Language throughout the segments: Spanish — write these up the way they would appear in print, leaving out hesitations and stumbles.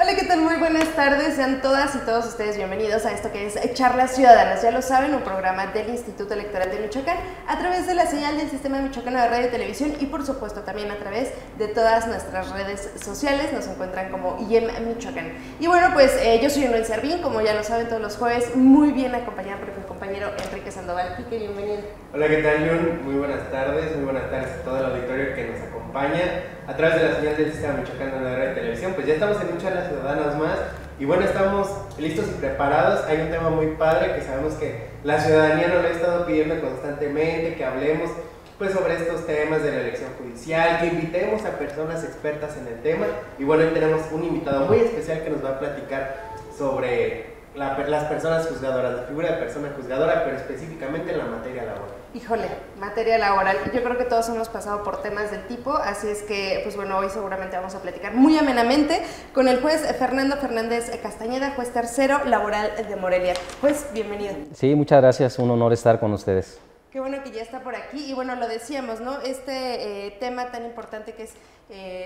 Hola, ¿qué tal? Muy buenas tardes, sean todas y todos ustedes bienvenidos a esto que es Charlas Ciudadanas. Ya lo saben, un programa del Instituto Electoral de Michoacán a través de la señal del Sistema Michoacano de Radio y Televisión y por supuesto también a través de todas nuestras redes sociales. Nos encuentran como IEM Michoacán. Y bueno, pues yo soy Noel Servín, como ya lo saben, todos los jueves muy bien acompañada por mi compañero Enrique Sandoval. Quique, bienvenido. Hola, ¿qué tal, Jun? Muy buenas tardes a todo el auditorio que nos acompaña a través de la señal del Sistema Michoacano de Radio y Televisión. Pues ya estamos en Charlas Ciudadanas más y bueno, estamos listos y preparados. Hay un tema muy padre que sabemos que la ciudadanía nos lo ha estado pidiendo constantemente, que hablemos pues sobre estos temas de la elección judicial, que invitemos a personas expertas en el tema. Y bueno, hoy tenemos un invitado muy especial que nos va a platicar sobre las personas juzgadoras, la figura de persona juzgadora, pero específicamente en la materia laboral. Híjole, materia laboral. Yo creo que todos hemos pasado por temas del tipo, así es que, pues bueno, hoy seguramente vamos a platicar muy amenamente con el juez Fernando Fernández Castañeda, juez tercero laboral de Morelia. Juez, bienvenido. Sí, muchas gracias, un honor estar con ustedes. Qué bueno que ya está por aquí y bueno, lo decíamos, ¿no? Este tema tan importante que es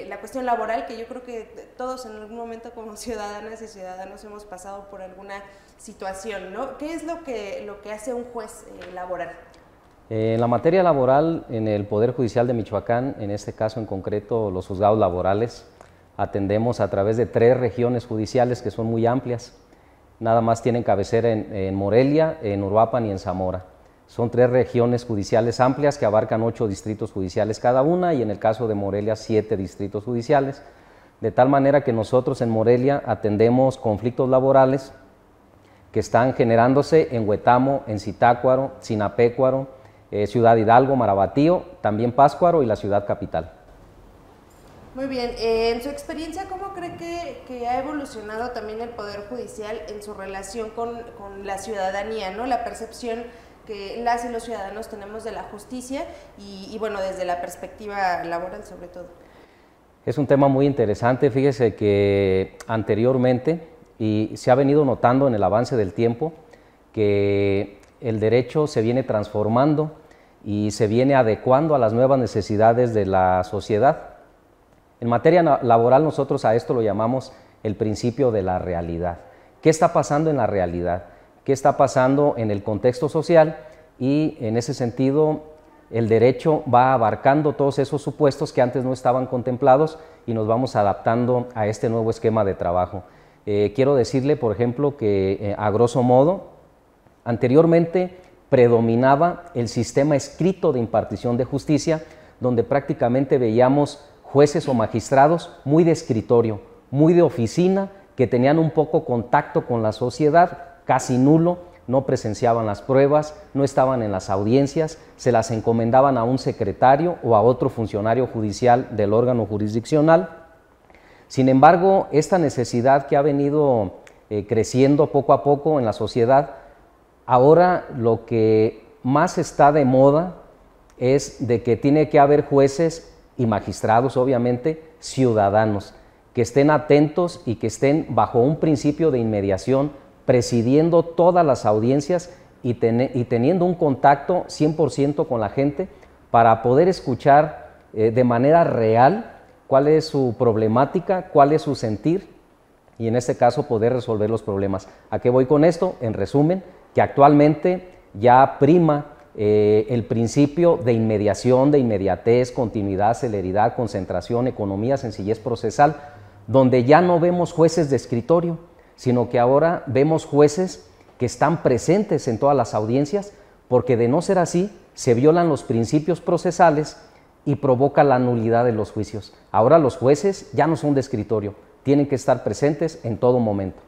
la cuestión laboral, que yo creo que todos en algún momento como ciudadanas y ciudadanos hemos pasado por alguna situación, ¿no? ¿Qué es lo que hace un juez laboral? En la materia laboral, en el Poder Judicial de Michoacán, en este caso en concreto los juzgados laborales, atendemos a través de 3 regiones judiciales que son muy amplias. Nada más tienen cabecera en Morelia, en Uruapan y en Zamora. Son 3 regiones judiciales amplias que abarcan 8 distritos judiciales cada una y en el caso de Morelia 7 distritos judiciales. De tal manera que nosotros en Morelia atendemos conflictos laborales que están generándose en Huetamo, en Zitácuaro, Sinapecuaro, Ciudad Hidalgo, Marabatío, también Pátzcuaro y la ciudad capital. Muy bien, en su experiencia, ¿cómo cree que ha evolucionado también el Poder Judicial en su relación con la ciudadanía, ¿no? La percepción que las y los ciudadanos tenemos de la justicia y bueno, desde la perspectiva laboral sobre todo. Es un tema muy interesante, fíjese que anteriormente, y se ha venido notando en el avance del tiempo, que el derecho se viene transformando y se viene adecuando a las nuevas necesidades de la sociedad. En materia laboral nosotros a esto lo llamamos el principio de la realidad. ¿Qué está pasando en la realidad? ¿Qué está pasando en el contexto social? Y en ese sentido el derecho va abarcando todos esos supuestos que antes no estaban contemplados y nos vamos adaptando a este nuevo esquema de trabajo. Quiero decirle, por ejemplo, que a grosso modo, anteriormente predominaba el sistema escrito de impartición de justicia, donde prácticamente veíamos jueces o magistrados muy de escritorio, muy de oficina, que tenían un poco contacto con la sociedad, casi nulo, no presenciaban las pruebas, no estaban en las audiencias, se las encomendaban a un secretario o a otro funcionario judicial del órgano jurisdiccional. Sin embargo, esta necesidad que ha venido creciendo poco a poco en la sociedad, ahora lo que más está de moda es de que tiene que haber jueces y magistrados, obviamente, ciudadanos, que estén atentos y que estén bajo un principio de inmediación, presidiendo todas las audiencias y teniendo un contacto 100% con la gente para poder escuchar de manera real cuál es su problemática, cuál es su sentir y en este caso poder resolver los problemas. ¿A qué voy con esto? En resumen, que actualmente ya prima el principio de inmediación, de inmediatez, continuidad, celeridad, concentración, economía, sencillez procesal, donde ya no vemos jueces de escritorio, sino que ahora vemos jueces que están presentes en todas las audiencias, porque de no ser así, se violan los principios procesales y provoca la nulidad de los juicios. Ahora los jueces ya no son de escritorio, tienen que estar presentes en todo momento.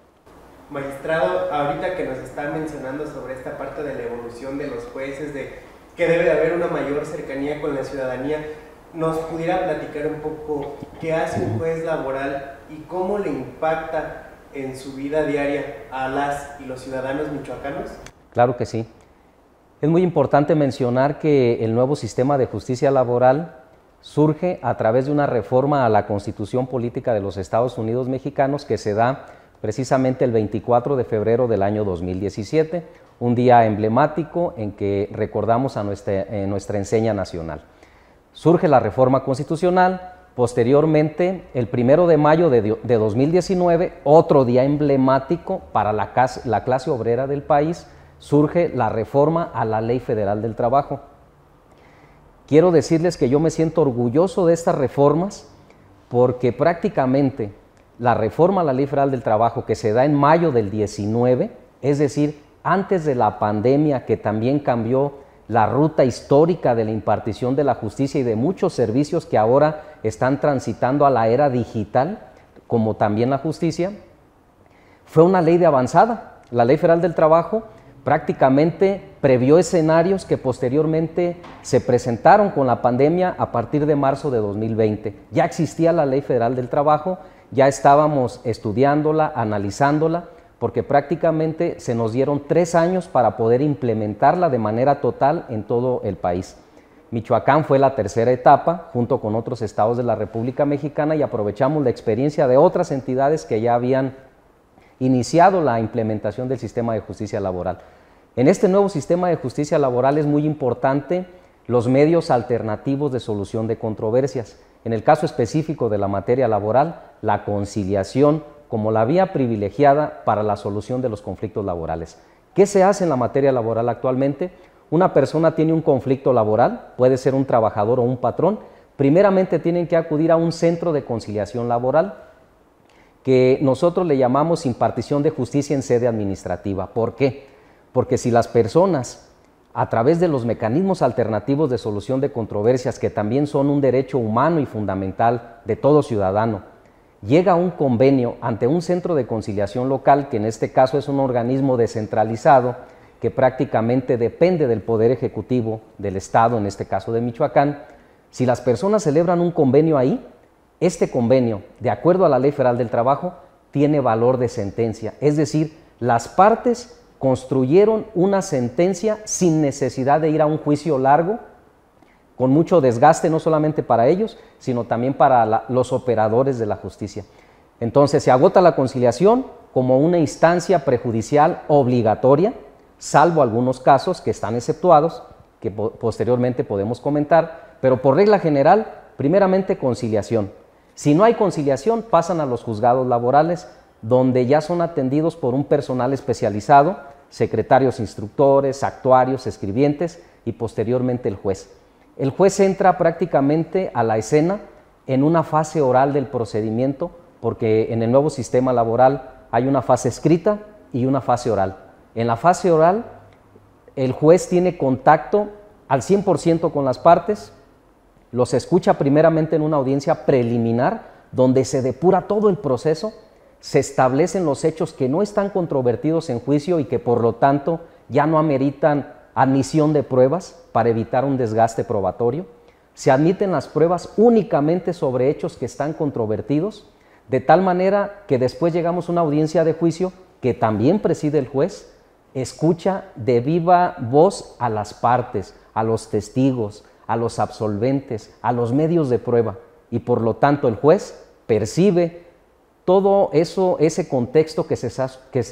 Magistrado, ahorita que nos está mencionando sobre esta parte de la evolución de los jueces, de que debe de haber una mayor cercanía con la ciudadanía, ¿nos pudiera platicar un poco qué hace un juez laboral y cómo le impacta en su vida diaria a las y los ciudadanos michoacanos? Claro que sí. Es muy importante mencionar que el nuevo sistema de justicia laboral surge a través de una reforma a la Constitución Política de los Estados Unidos Mexicanos que se da precisamente el 24 de febrero del año 2017, un día emblemático en que recordamos a nuestra enseña nacional. Surge la reforma constitucional, Posteriormente, el 1 de mayo de 2019, otro día emblemático para la clase obrera del país, surge la reforma a la Ley Federal del Trabajo. Quiero decirles que yo me siento orgulloso de estas reformas porque prácticamente la reforma a la Ley Federal del Trabajo que se da en mayo del 19, es decir, antes de la pandemia que también cambió la ruta histórica de la impartición de la justicia y de muchos servicios que ahora están transitando a la era digital, como también la justicia, fue una ley de avanzada. La Ley Federal del Trabajo prácticamente previó escenarios que posteriormente se presentaron con la pandemia a partir de marzo de 2020. Ya existía la Ley Federal del Trabajo, ya estábamos estudiándola, analizándola, porque prácticamente se nos dieron 3 años para poder implementarla de manera total en todo el país. Michoacán fue la tercera etapa, junto con otros estados de la República Mexicana, y aprovechamos la experiencia de otras entidades que ya habían iniciado la implementación del sistema de justicia laboral. En este nuevo sistema de justicia laboral es muy importante los medios alternativos de solución de controversias. En el caso específico de la materia laboral, la conciliación como la vía privilegiada para la solución de los conflictos laborales. ¿Qué se hace en la materia laboral actualmente? Una persona tiene un conflicto laboral, puede ser un trabajador o un patrón, primeramente tienen que acudir a un centro de conciliación laboral que nosotros le llamamos impartición de justicia en sede administrativa. ¿Por qué? Porque si las personas, a través de los mecanismos alternativos de solución de controversias, que también son un derecho humano y fundamental de todo ciudadano, llega a un convenio ante un centro de conciliación local, que en este caso es un organismo descentralizado, que prácticamente depende del Poder Ejecutivo del Estado, en este caso de Michoacán, si las personas celebran un convenio ahí, este convenio, de acuerdo a la Ley Federal del Trabajo, tiene valor de sentencia, es decir, las partes construyeron una sentencia sin necesidad de ir a un juicio largo, con mucho desgaste no solamente para ellos, sino también para los operadores de la justicia. Entonces se agota la conciliación como una instancia prejudicial obligatoria, salvo algunos casos que están exceptuados, que posteriormente podemos comentar, pero por regla general, primeramente conciliación. Si no hay conciliación, pasan a los juzgados laborales, donde ya son atendidos por un personal especializado, secretarios instructores, actuarios, escribientes y posteriormente el juez. El juez entra prácticamente a la escena en una fase oral del procedimiento, porque en el nuevo sistema laboral hay una fase escrita y una fase oral. En la fase oral, el juez tiene contacto al 100% con las partes, los escucha primeramente en una audiencia preliminar, donde se depura todo el proceso, se establecen los hechos que no están controvertidos en juicio y que por lo tanto ya no ameritan admisión de pruebas para evitar un desgaste probatorio. Se admiten las pruebas únicamente sobre hechos que están controvertidos, de tal manera que después llegamos a una audiencia de juicio que también preside el juez, escucha de viva voz a las partes, a los testigos, a los absolventes, a los medios de prueba, y por lo tanto el juez percibe todo eso, ese contexto que se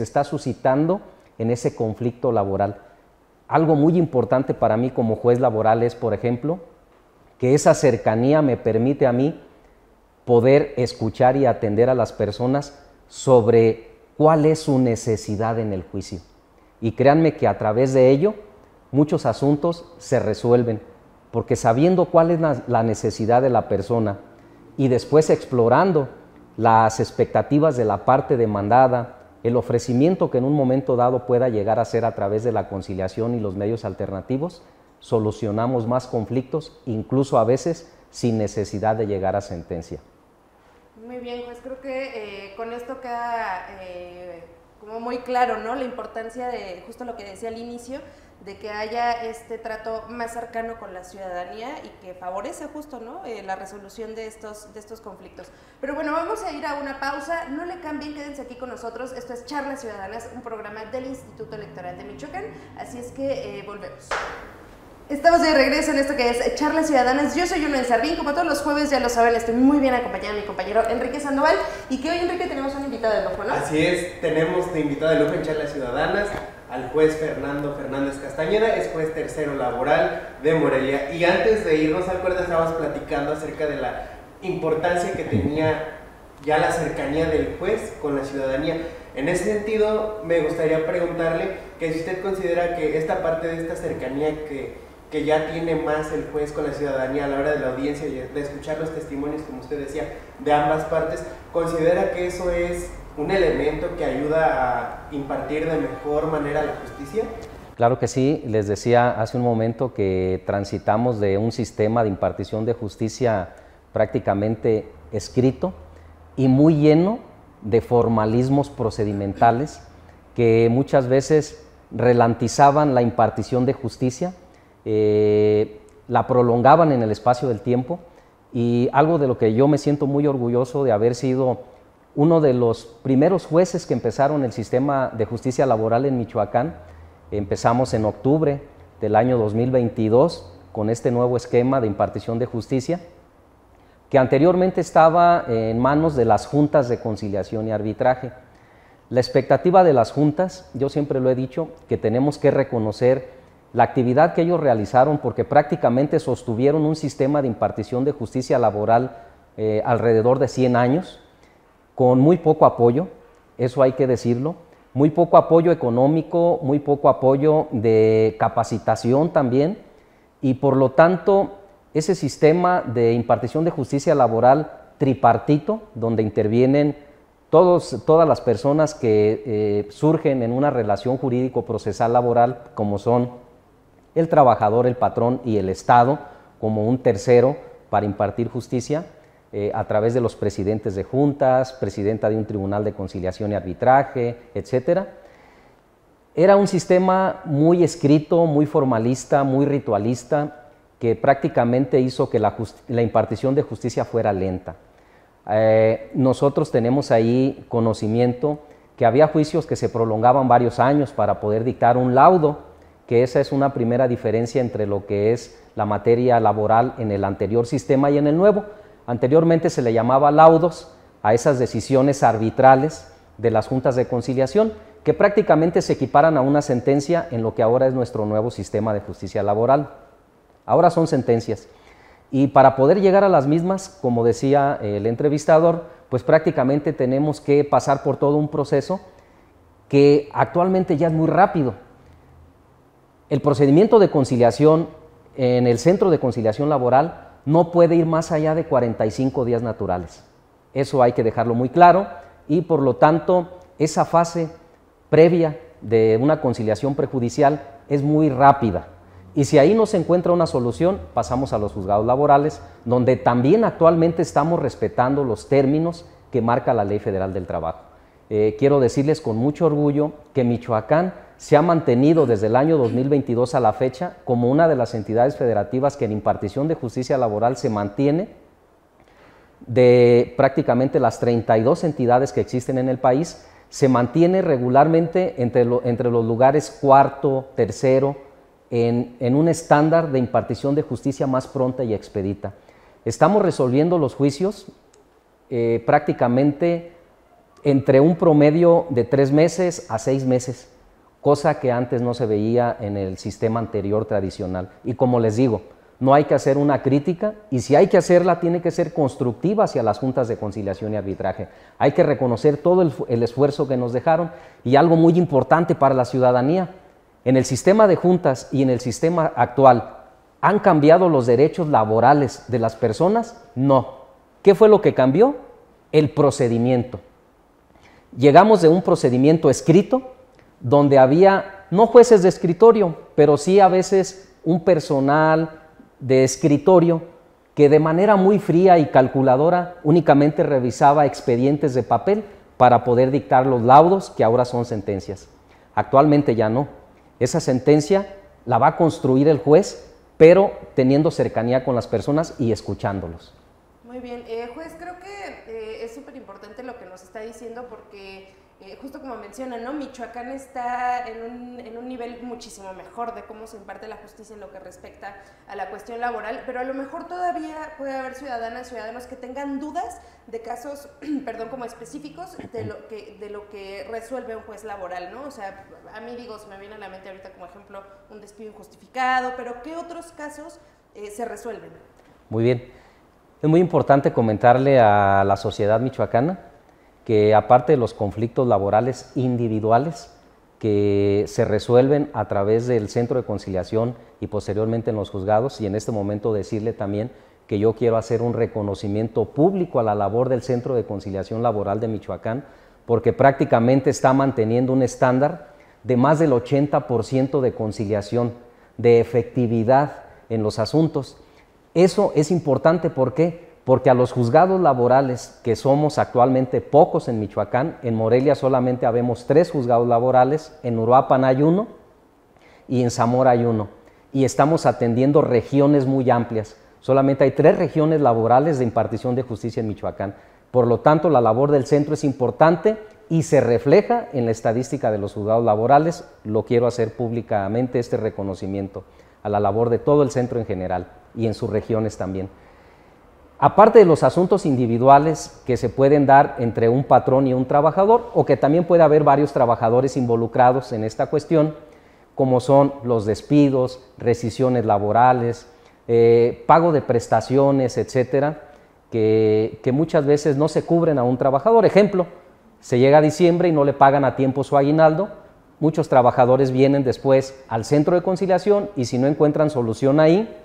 está suscitando en ese conflicto laboral. Algo muy importante para mí como juez laboral es, por ejemplo, que esa cercanía me permite a mí poder escuchar y atender a las personas sobre cuál es su necesidad en el juicio. Y créanme que a través de ello muchos asuntos se resuelven, porque sabiendo cuál es la necesidad de la persona y después explorando las expectativas de la parte demandada, el ofrecimiento que en un momento dado pueda llegar a ser a través de la conciliación y los medios alternativos, solucionamos más conflictos, incluso a veces sin necesidad de llegar a sentencia. Muy bien, pues creo que con esto queda como muy claro, ¿no? La importancia de justo lo que decía al inicio, de que haya este trato más cercano con la ciudadanía y que favorece justo, ¿no? La resolución de estos conflictos. Pero bueno, vamos a ir a una pausa, no le cambien, quédense aquí con nosotros. Esto es Charlas Ciudadanas, un programa del Instituto Electoral de Michoacán, así es que volvemos. Estamos de regreso en esto que es Charlas Ciudadanas. Yo soy Yunel Sarvín, como todos los jueves ya lo saben, estoy muy bien acompañada de mi compañero Enrique Sandoval, y que hoy, Enrique, tenemos un invitado de lujo, ¿no? Así es, tenemos de invitado de lujo en Charlas Ciudadanas al juez Fernando Fernández Castañeda, es juez tercero laboral de Morelia. Y antes de irnos al corte estábamos platicando acerca de la importancia que tenía ya la cercanía del juez con la ciudadanía. En ese sentido, me gustaría preguntarle que si usted considera que esta parte de esta cercanía que ya tiene más el juez con la ciudadanía a la hora de la audiencia y de escuchar los testimonios, como usted decía, de ambas partes, ¿considera que eso es un elemento que ayuda a impartir de mejor manera la justicia? Claro que sí, les decía hace un momento que transitamos de un sistema de impartición de justicia prácticamente escrito y muy lleno de formalismos procedimentales que muchas veces ralentizaban la impartición de justicia, la prolongaban en el espacio del tiempo, y algo de lo que yo me siento muy orgulloso de haber sido uno de los primeros jueces que empezaron el sistema de justicia laboral en Michoacán. Empezamos en octubre del año 2022 con este nuevo esquema de impartición de justicia, que anteriormente estaba en manos de las juntas de conciliación y arbitraje. La expectativa de las juntas, yo siempre lo he dicho, que tenemos que reconocer la actividad que ellos realizaron, porque prácticamente sostuvieron un sistema de impartición de justicia laboral alrededor de 100 años, con muy poco apoyo, eso hay que decirlo, muy poco apoyo económico, muy poco apoyo de capacitación también, y por lo tanto ese sistema de impartición de justicia laboral tripartito, donde intervienen todas las personas que surgen en una relación jurídico-procesal laboral, como son el trabajador, el patrón y el Estado, como un tercero para impartir justicia, a través de los presidentes de juntas, presidenta de un tribunal de conciliación y arbitraje, etc. Era un sistema muy escrito, muy formalista, muy ritualista, que prácticamente hizo que la impartición de justicia fuera lenta. Nosotros tenemos ahí conocimiento que había juicios que se prolongaban varios años para poder dictar un laudo, que esa es una primera diferencia entre lo que es la materia laboral en el anterior sistema y en el nuevo. Anteriormente se le llamaba laudos a esas decisiones arbitrales de las juntas de conciliación, que prácticamente se equiparan a una sentencia en lo que ahora es nuestro nuevo sistema de justicia laboral. Ahora son sentencias. Y para poder llegar a las mismas, como decía el entrevistador, pues prácticamente tenemos que pasar por todo un proceso que actualmente ya es muy rápido. El procedimiento de conciliación en el Centro de Conciliación Laboral no puede ir más allá de 45 días naturales. Eso hay que dejarlo muy claro, y por lo tanto esa fase previa de una conciliación prejudicial es muy rápida. Y si ahí no se encuentra una solución, pasamos a los juzgados laborales, donde también actualmente estamos respetando los términos que marca la Ley Federal del Trabajo. Quiero decirles con mucho orgullo que Michoacán se ha mantenido desde el año 2022 a la fecha como una de las entidades federativas que en impartición de justicia laboral se mantiene de prácticamente las 32 entidades que existen en el país, se mantiene regularmente entre los lugares cuarto, tercero, en un estándar de impartición de justicia más pronta y expedita. Estamos resolviendo los juicios prácticamente entre un promedio de 3 meses a 6 meses, cosa que antes no se veía en el sistema anterior tradicional. Y como les digo, no hay que hacer una crítica, y si hay que hacerla, tiene que ser constructiva hacia las juntas de conciliación y arbitraje. Hay que reconocer todo el esfuerzo que nos dejaron, y algo muy importante para la ciudadanía: en el sistema de juntas y en el sistema actual, ¿han cambiado los derechos laborales de las personas? No. ¿Qué fue lo que cambió? El procedimiento. Llegamos de un procedimiento escrito, donde había no jueces de escritorio, pero sí a veces un personal de escritorio que de manera muy fría y calculadora únicamente revisaba expedientes de papel para poder dictar los laudos que ahora son sentencias. Actualmente ya no. Esa sentencia la va a construir el juez, pero teniendo cercanía con las personas y escuchándolos. Muy bien, juez, creo que es súper importante lo que nos está diciendo, porque justo como menciona, ¿no? Michoacán está en un nivel muchísimo mejor de cómo se imparte la justicia en lo que respecta a la cuestión laboral, pero a lo mejor todavía puede haber ciudadanos que tengan dudas de casos, perdón, como específicos de lo que resuelve un juez laboral, ¿no? O sea, a mí se me viene a la mente ahorita como ejemplo un despido injustificado, pero ¿qué otros casos se resuelven? Muy bien. Es muy importante comentarle a la sociedad michoacana que aparte de los conflictos laborales individuales que se resuelven a través del Centro de Conciliación y posteriormente en los juzgados, y en este momento decirle también que yo quiero hacer un reconocimiento público a la labor del Centro de Conciliación Laboral de Michoacán, porque prácticamente está manteniendo un estándar de más del 80% de conciliación, de efectividad en los asuntos. Eso es importante, ¿por qué? Porque a los juzgados laborales, que somos actualmente pocos en Michoacán, en Morelia solamente habemos 3 juzgados laborales, en Uruapan hay 1 y en Zamora hay 1, y estamos atendiendo regiones muy amplias. Solamente hay 3 regiones laborales de impartición de justicia en Michoacán. Por lo tanto, la labor del centro es importante y se refleja en la estadística de los juzgados laborales. Lo quiero hacer públicamente, este reconocimiento a la labor de todo el centro en general y en sus regiones también. Aparte de los asuntos individuales que se pueden dar entre un patrón y un trabajador, o que también puede haber varios trabajadores involucrados en esta cuestión, como son los despidos, rescisiones laborales, pago de prestaciones, etcétera, que muchas veces no se cubren a un trabajador. Ejemplo, se llega a diciembre y no le pagan a tiempo su aguinaldo. Muchos trabajadores vienen después al centro de conciliación y si no encuentran solución ahí,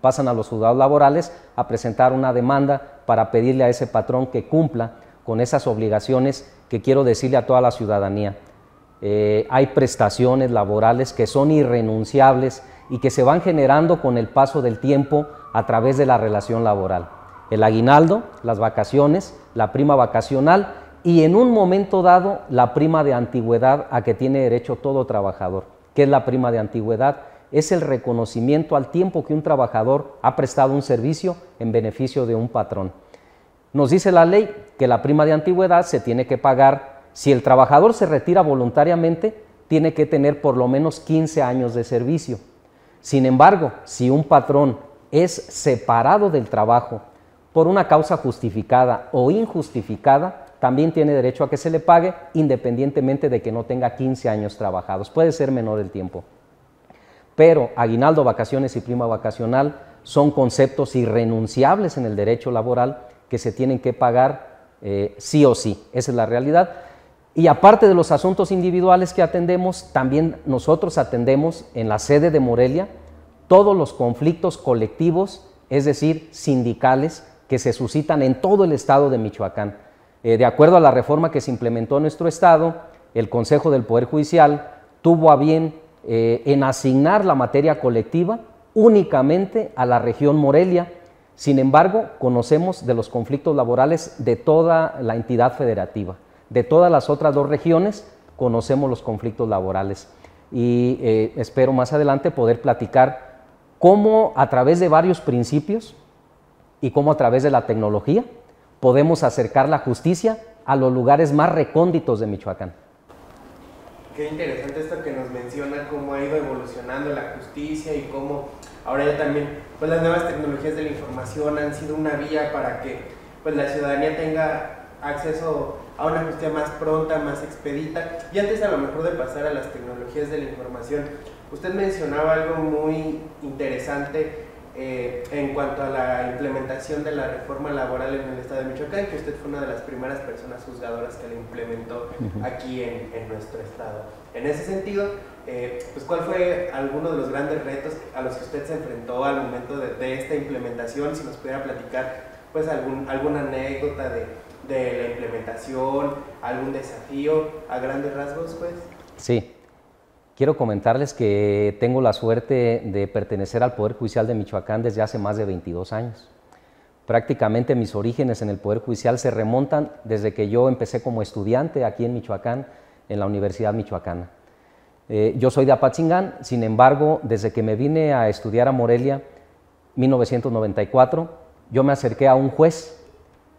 pasan a los juzgados laborales a presentar una demanda para pedirle a ese patrón que cumpla con esas obligaciones que quiero decirle a toda la ciudadanía. Hay prestaciones laborales que son irrenunciables y que se van generando con el paso del tiempo a través de la relación laboral. El aguinaldo, las vacaciones, la prima vacacional y en un momento dado la prima de antigüedad a que tiene derecho todo trabajador. ¿Qué es la prima de antigüedad? Es el reconocimiento al tiempo que un trabajador ha prestado un servicio en beneficio de un patrón. Nos dice la ley que la prima de antigüedad se tiene que pagar si el trabajador se retira voluntariamente, tiene que tener por lo menos 15 años de servicio. Sin embargo, si un patrón es separado del trabajo por una causa justificada o injustificada, también tiene derecho a que se le pague independientemente de que no tenga 15 años trabajados. Puede ser menor el tiempo. Pero aguinaldo, vacaciones y prima vacacional son conceptos irrenunciables en el derecho laboral que se tienen que pagar sí o sí. Esa es la realidad. Y aparte de los asuntos individuales que atendemos, también nosotros atendemos en la sede de Morelia todos los conflictos colectivos, es decir, sindicales, que se suscitan en todo el estado de Michoacán. De acuerdo a la reforma que se implementó en nuestro estado, el Consejo del Poder Judicial tuvo a bien en asignar la materia colectiva únicamente a la región Morelia. Sin embargo, conocemos de los conflictos laborales de toda la entidad federativa. De todas las otras 2 regiones conocemos los conflictos laborales y espero más adelante poder platicar cómo a través de varios principios y cómo a través de la tecnología podemos acercar la justicia a los lugares más recónditos de Michoacán. Qué interesante esto que nos menciona, cómo ha ido evolucionando la justicia y cómo ahora ya también pues las nuevas tecnologías de la información han sido una vía para que pues la ciudadanía tenga acceso a una justicia más pronta, más expedita. Y antes a lo mejor de pasar a las tecnologías de la información, usted mencionaba algo muy interesante en cuanto a la implementación de la reforma laboral en el estado de Michoacán, que usted fue una de las primeras personas juzgadoras que la implementó aquí en nuestro estado. En ese sentido, pues ¿cuál fue alguno de los grandes retos a los que usted se enfrentó al momento de esta implementación? Si nos pudiera platicar pues alguna anécdota de la implementación, algún desafío a grandes rasgos, pues. Sí. Quiero comentarles que tengo la suerte de pertenecer al Poder Judicial de Michoacán desde hace más de 22 años. Prácticamente mis orígenes en el Poder Judicial se remontan desde que yo empecé como estudiante aquí en Michoacán, en la Universidad Michoacana. Yo soy de Apatzingán, sin embargo, desde que me vine a estudiar a Morelia, 1994, yo me acerqué a un juez,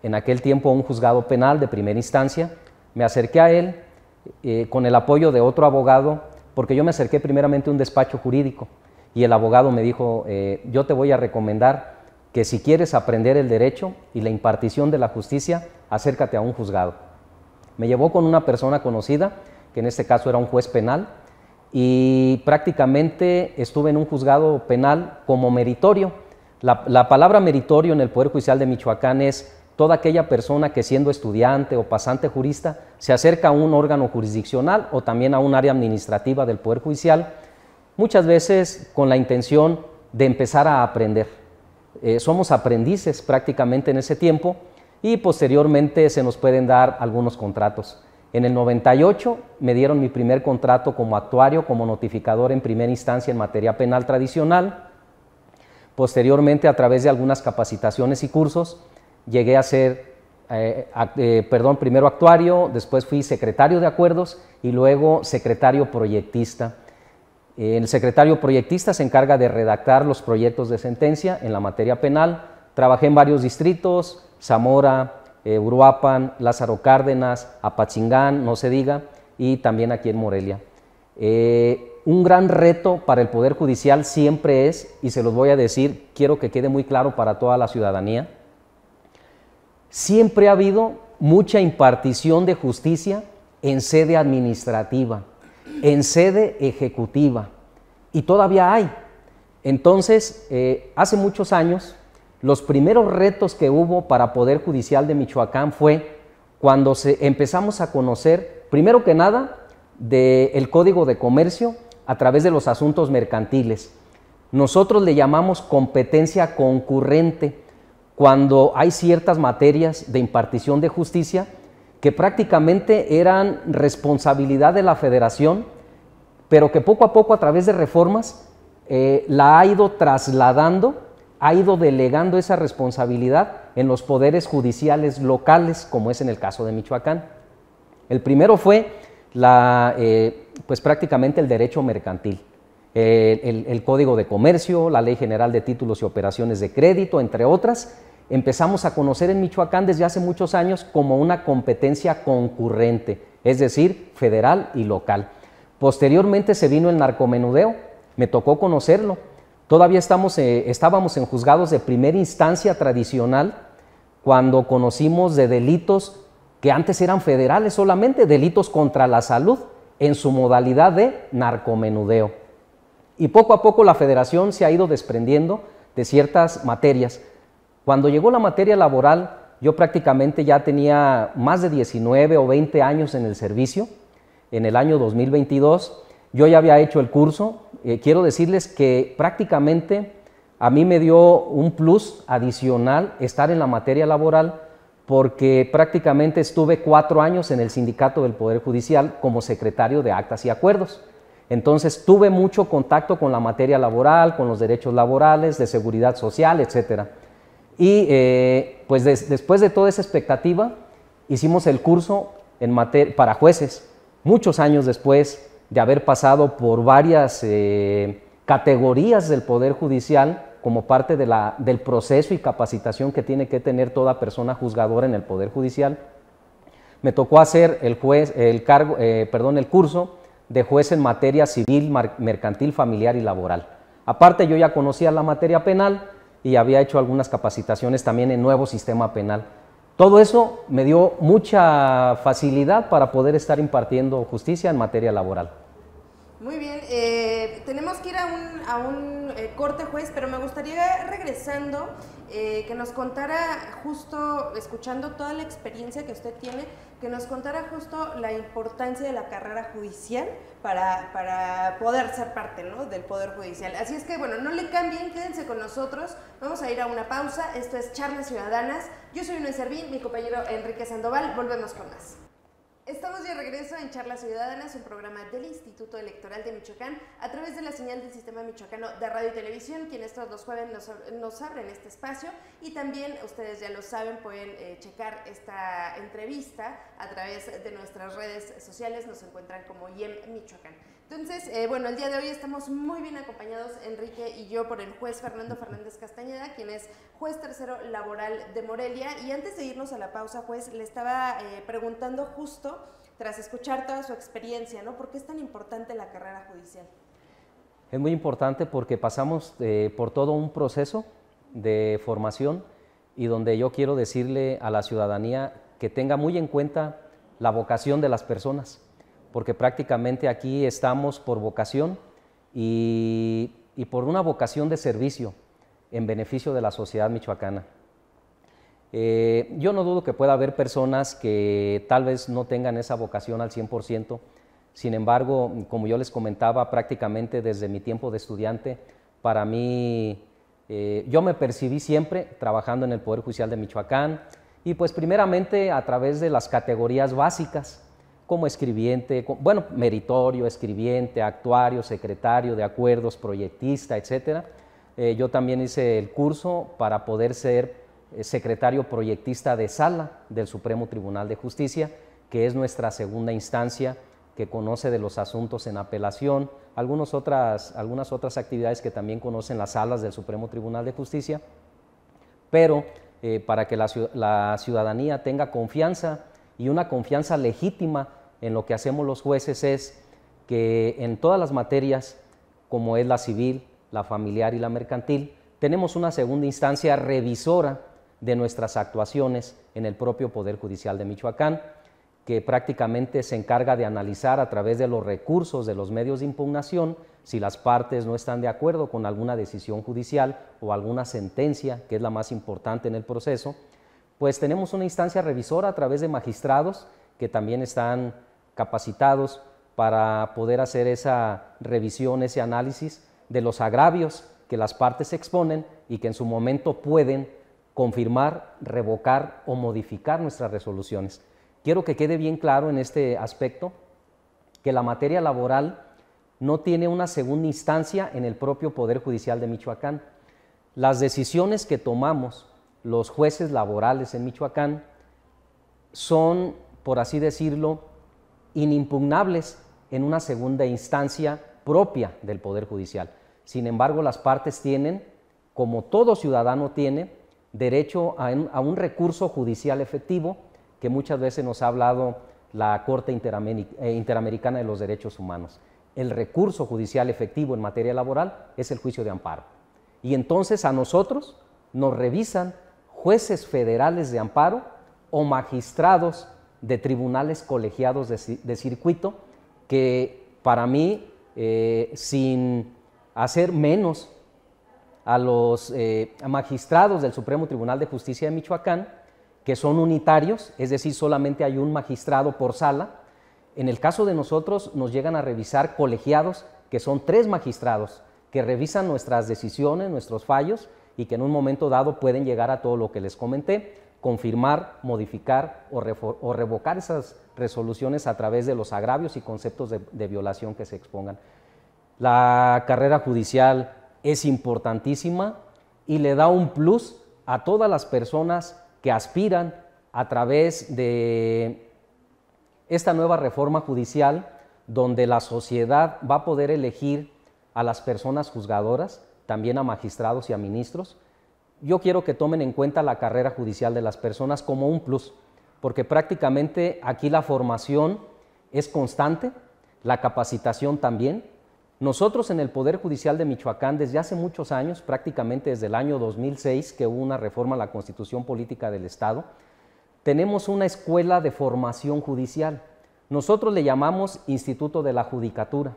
en aquel tiempo un juzgado penal de primera instancia, me acerqué a él con el apoyo de otro abogado, porque yo me acerqué primeramente a un despacho jurídico y el abogado me dijo, yo te voy a recomendar que si quieres aprender el derecho y la impartición de la justicia, acércate a un juzgado. Me llevó con una persona conocida, que en este caso era un juez penal, y prácticamente estuve en un juzgado penal como meritorio, La palabra meritorio en el Poder Judicial de Michoacán es toda aquella persona que siendo estudiante o pasante jurista se acerca a un órgano jurisdiccional o también a un área administrativa del Poder Judicial, muchas veces con la intención de empezar a aprender. Somos aprendices prácticamente en ese tiempo y posteriormente se nos pueden dar algunos contratos. En el 98 me dieron mi primer contrato como actuario, como notificador en primera instancia en materia penal tradicional. Posteriormente, a través de algunas capacitaciones y cursos, llegué a ser, primero actuario, después fui secretario de acuerdos y luego secretario proyectista. El secretario proyectista se encarga de redactar los proyectos de sentencia en la materia penal. Trabajé en varios distritos, Zamora, Uruapan, Lázaro Cárdenas, Apatzingán, no se diga, y también aquí en Morelia. Un gran reto para el Poder Judicial siempre es, y se los voy a decir, quiero que quede muy claro para toda la ciudadanía, siempre ha habido mucha impartición de justicia en sede administrativa, en sede ejecutiva, y todavía hay. Entonces, hace muchos años, los primeros retos que hubo para Poder Judicial de Michoacán fue cuando empezamos a conocer, primero que nada, del Código de Comercio a través de los asuntos mercantiles. Nosotros le llamamos competencia concurrente cuando hay ciertas materias de impartición de justicia que prácticamente eran responsabilidad de la Federación, pero que poco a poco a través de reformas la ha ido trasladando, ha ido delegando esa responsabilidad en los poderes judiciales locales, como es en el caso de Michoacán. El primero fue pues prácticamente el derecho mercantil, el Código de Comercio, la Ley General de Títulos y Operaciones de Crédito, entre otras. Empezamos a conocer en Michoacán desde hace muchos años como una competencia concurrente, es decir, federal y local. Posteriormente se vino el narcomenudeo, me tocó conocerlo. Todavía estábamos en juzgados de primera instancia tradicional cuando conocimos de delitos que antes eran federales solamente, delitos contra la salud, en su modalidad de narcomenudeo. Y poco a poco la Federación se ha ido desprendiendo de ciertas materias. Cuando llegó la materia laboral, yo prácticamente ya tenía más de 19 o 20 años en el servicio. En el año 2022 yo ya había hecho el curso. Quiero decirles que prácticamente a mí me dio un plus adicional estar en la materia laboral, porque prácticamente estuve 4 años en el Sindicato del Poder Judicial como secretario de Actas y Acuerdos. Entonces tuve mucho contacto con la materia laboral, con los derechos laborales, de seguridad social, etc. Y pues después de toda esa expectativa, hicimos el curso para jueces, muchos años después de haber pasado por varias categorías del Poder Judicial, como parte del proceso y capacitación que tiene que tener toda persona juzgadora en el Poder Judicial. Me tocó hacer el curso de juez en materia civil, mercantil, familiar y laboral. Aparte, yo ya conocía la materia penal y había hecho algunas capacitaciones también en nuevo sistema penal. Todo eso me dio mucha facilidad para poder estar impartiendo justicia en materia laboral. Muy bien, tenemos que ir a un corte, juez, pero me gustaría, regresando, que nos contara, justo escuchando toda la experiencia que usted tiene, que nos contara justo la importancia de la carrera judicial para poder ser parte, ¿no?, del Poder Judicial. Así es que, bueno, no le cambien, quédense con nosotros, vamos a ir a una pausa. Esto es Charlas Ciudadanas, yo soy Inés Servín, mi compañero Enrique Sandoval, volvemos con más. Estamos de regreso en Charlas Ciudadanas, un programa del Instituto Electoral de Michoacán, a través de la señal del Sistema Michoacano de Radio y Televisión, quienes todos los jueves nos abren este espacio, y también, ustedes ya lo saben, pueden checar esta entrevista a través de nuestras redes sociales, nos encuentran como IEM Michoacán. Entonces, bueno, el día de hoy estamos muy bien acompañados, Enrique y yo, por el juez Fernando Fernández Castañeda, quien es juez tercero laboral de Morelia. Y antes de irnos a la pausa, juez, le estaba preguntando justo, tras escuchar toda su experiencia, ¿no?, ¿por qué es tan importante la carrera judicial? Es muy importante porque pasamos por todo un proceso de formación y donde yo quiero decirle a la ciudadanía que tenga muy en cuenta la vocación de las personas, porque prácticamente aquí estamos por vocación y por una vocación de servicio. en beneficio de la sociedad michoacana. Yo no dudo que pueda haber personas que tal vez no tengan esa vocación al 100%, sin embargo, como yo les comentaba, prácticamente desde mi tiempo de estudiante, para mí, yo me percibí siempre trabajando en el Poder Judicial de Michoacán y pues primeramente a través de las categorías básicas, como escribiente, bueno, meritorio, escribiente, actuario, secretario de acuerdos, proyectista, etcétera. Yo también hice el curso para poder ser secretario proyectista de Sala del Supremo Tribunal de Justicia, que es nuestra segunda instancia que conoce de los asuntos en apelación, algunas otras actividades que también conocen las salas del Supremo Tribunal de Justicia, pero para que la ciudadanía tenga confianza y una confianza legítima en lo que hacemos los jueces es que en todas las materias, como es la civil, la familiar y la mercantil, tenemos una segunda instancia revisora de nuestras actuaciones en el propio Poder Judicial de Michoacán, que prácticamente se encarga de analizar a través de los recursos de los medios de impugnación si las partes no están de acuerdo con alguna decisión judicial o alguna sentencia, que es la más importante en el proceso, pues tenemos una instancia revisora a través de magistrados que también están capacitados para poder hacer esa revisión, ese análisis de los agravios que las partes exponen y que en su momento pueden confirmar, revocar o modificar nuestras resoluciones. Quiero que quede bien claro en este aspecto que la materia laboral no tiene una segunda instancia en el propio Poder Judicial de Michoacán. Las decisiones que tomamos los jueces laborales en Michoacán son, por así decirlo, inimpugnables en una segunda instancia propia del Poder Judicial. Sin embargo, las partes tienen, como todo ciudadano tiene, derecho a un recurso judicial efectivo que muchas veces nos ha hablado la Corte Interamericana de los Derechos Humanos. El recurso judicial efectivo en materia laboral es el juicio de amparo. Y entonces a nosotros nos revisan jueces federales de amparo o magistrados de tribunales colegiados de circuito que para mí, sin hacer menos a los magistrados del Supremo Tribunal de Justicia de Michoacán, que son unitarios, es decir, solamente hay un magistrado por sala. En el caso de nosotros nos llegan a revisar colegiados, que son 3 magistrados, que revisan nuestras decisiones, nuestros fallos, y que en un momento dado pueden llegar a todo lo que les comenté, confirmar, modificar o revocar esas resoluciones a través de los agravios y conceptos de violación que se expongan. La carrera judicial es importantísima y le da un plus a todas las personas que aspiran a través de esta nueva reforma judicial, donde la sociedad va a poder elegir a las personas juzgadoras, también a magistrados y a ministros. Yo quiero que tomen en cuenta la carrera judicial de las personas como un plus, porque prácticamente aquí la formación es constante, la capacitación también. Nosotros en el Poder Judicial de Michoacán, desde hace muchos años, prácticamente desde el año 2006, que hubo una reforma a la Constitución Política del Estado, tenemos una escuela de formación judicial. Nosotros le llamamos Instituto de la Judicatura.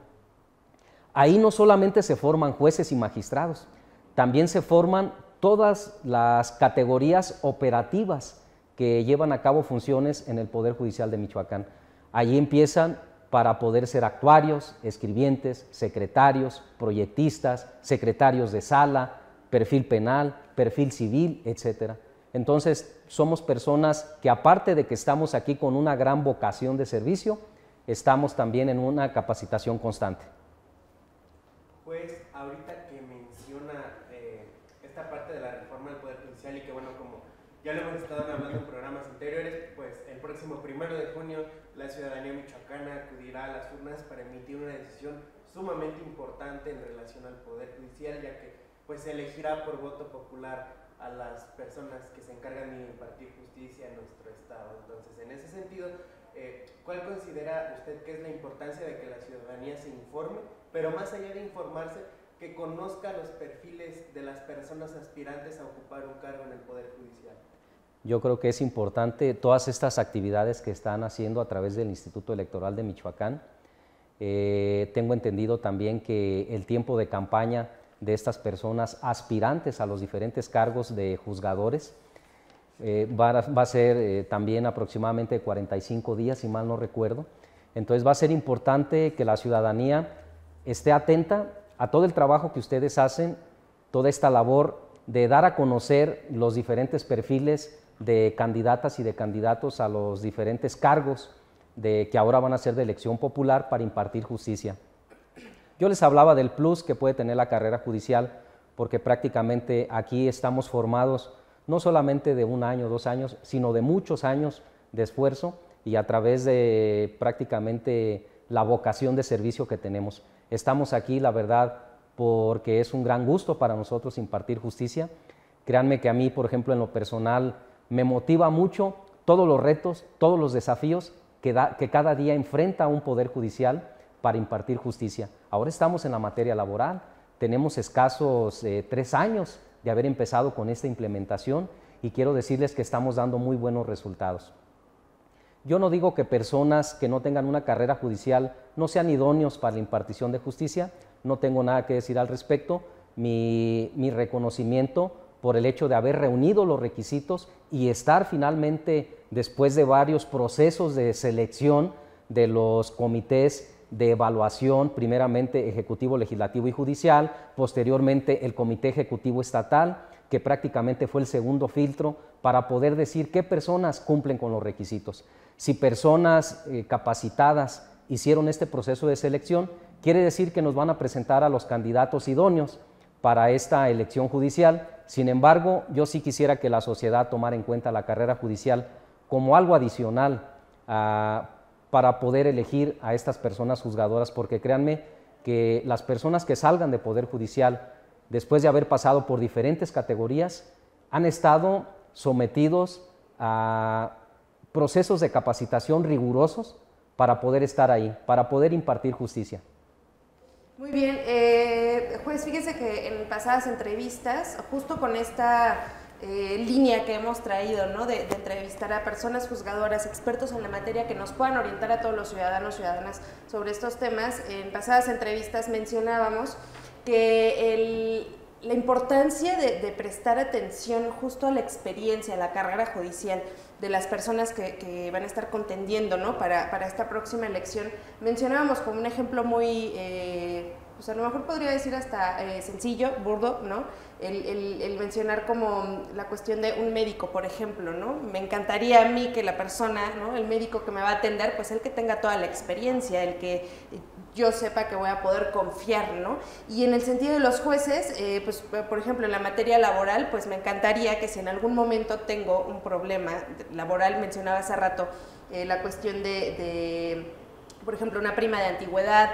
Ahí no solamente se forman jueces y magistrados, también se forman todas las categorías operativas que llevan a cabo funciones en el Poder Judicial de Michoacán. Allí empiezan para poder ser actuarios, escribientes, secretarios, proyectistas, secretarios de sala, perfil penal, perfil civil, etc. Entonces, somos personas que aparte de que estamos aquí con una gran vocación de servicio, estamos también en una capacitación constante. Pues ahorita que menciona esta parte de la reforma del Poder Judicial y que bueno, como ya lo hemos estado hablando en programas anteriores, pues el próximo 1 de junio la ciudadanía michoacana acudirá a las urnas para emitir una decisión sumamente importante en relación al Poder Judicial, ya que pues se elegirá por voto popular a las personas que se encargan de impartir justicia en nuestro estado. Entonces, en ese sentido, ¿cuál considera usted que es la importancia de que la ciudadanía se informe, pero más allá de informarse, que conozca los perfiles de las personas aspirantes a ocupar un cargo en el Poder Judicial? Yo creo que es importante todas estas actividades que están haciendo a través del Instituto Electoral de Michoacán. Tengo entendido también que el tiempo de campaña de estas personas aspirantes a los diferentes cargos de juzgadores. Va a ser también aproximadamente 45 días, si mal no recuerdo. Entonces va a ser importante que la ciudadanía esté atenta a todo el trabajo que ustedes hacen, toda esta labor de dar a conocer los diferentes perfiles de candidatas y de candidatos a los diferentes cargos que ahora van a ser de elección popular para impartir justicia. Yo les hablaba del plus que puede tener la carrera judicial, porque prácticamente aquí estamos formados no solamente de 1 año, 2 años, sino de muchos años de esfuerzo y a través de prácticamente la vocación de servicio que tenemos. Estamos aquí, la verdad, porque es un gran gusto para nosotros impartir justicia. Créanme que a mí, por ejemplo, en lo personal, me motiva mucho todos los retos, todos los desafíos que cada día enfrenta un poder judicial para impartir justicia. Ahora estamos en la materia laboral, tenemos escasos 3 años de haber empezado con esta implementación y quiero decirles que estamos dando muy buenos resultados. Yo no digo que personas que no tengan una carrera judicial no sean idóneos para la impartición de justicia, no tengo nada que decir al respecto. Mi reconocimiento por el hecho de haber reunido los requisitos y estar finalmente, después de varios procesos de selección de los comités de evaluación, primeramente ejecutivo, legislativo y judicial, posteriormente el comité ejecutivo estatal, que prácticamente fue el segundo filtro para poder decir qué personas cumplen con los requisitos. Si personas capacitadas hicieron este proceso de selección, quiere decir que nos van a presentar a los candidatos idóneos para esta elección judicial. Sin embargo, yo sí quisiera que la sociedad tomara en cuenta la carrera judicial como algo adicional para poder elegir a estas personas juzgadoras, porque créanme que las personas que salgan de Poder Judicial, después de haber pasado por diferentes categorías, han estado sometidos a procesos de capacitación rigurosos para poder estar ahí, para poder impartir justicia. Muy bien, juez, fíjese que en pasadas entrevistas, justo con esta línea que hemos traído, ¿no? de entrevistar a personas juzgadoras, expertos en la materia que nos puedan orientar a todos los ciudadanos, ciudadanas sobre estos temas, en pasadas entrevistas mencionábamos que la importancia de prestar atención justo a la experiencia, a la carrera judicial de las personas que van a estar contendiendo, ¿no? para esta próxima elección. Mencionábamos como un ejemplo muy, pues a lo mejor podría decir hasta sencillo, burdo, ¿no? El mencionar como la cuestión de un médico, por ejemplo, ¿no? Me encantaría a mí que la persona, ¿no? El médico que me va a atender, pues el que tenga toda la experiencia, el que yo sepa que voy a poder confiar, ¿no? Y en el sentido de los jueces, pues por ejemplo en la materia laboral, pues me encantaría que si en algún momento tengo un problema laboral, mencionaba hace rato la cuestión por ejemplo, una prima de antigüedad,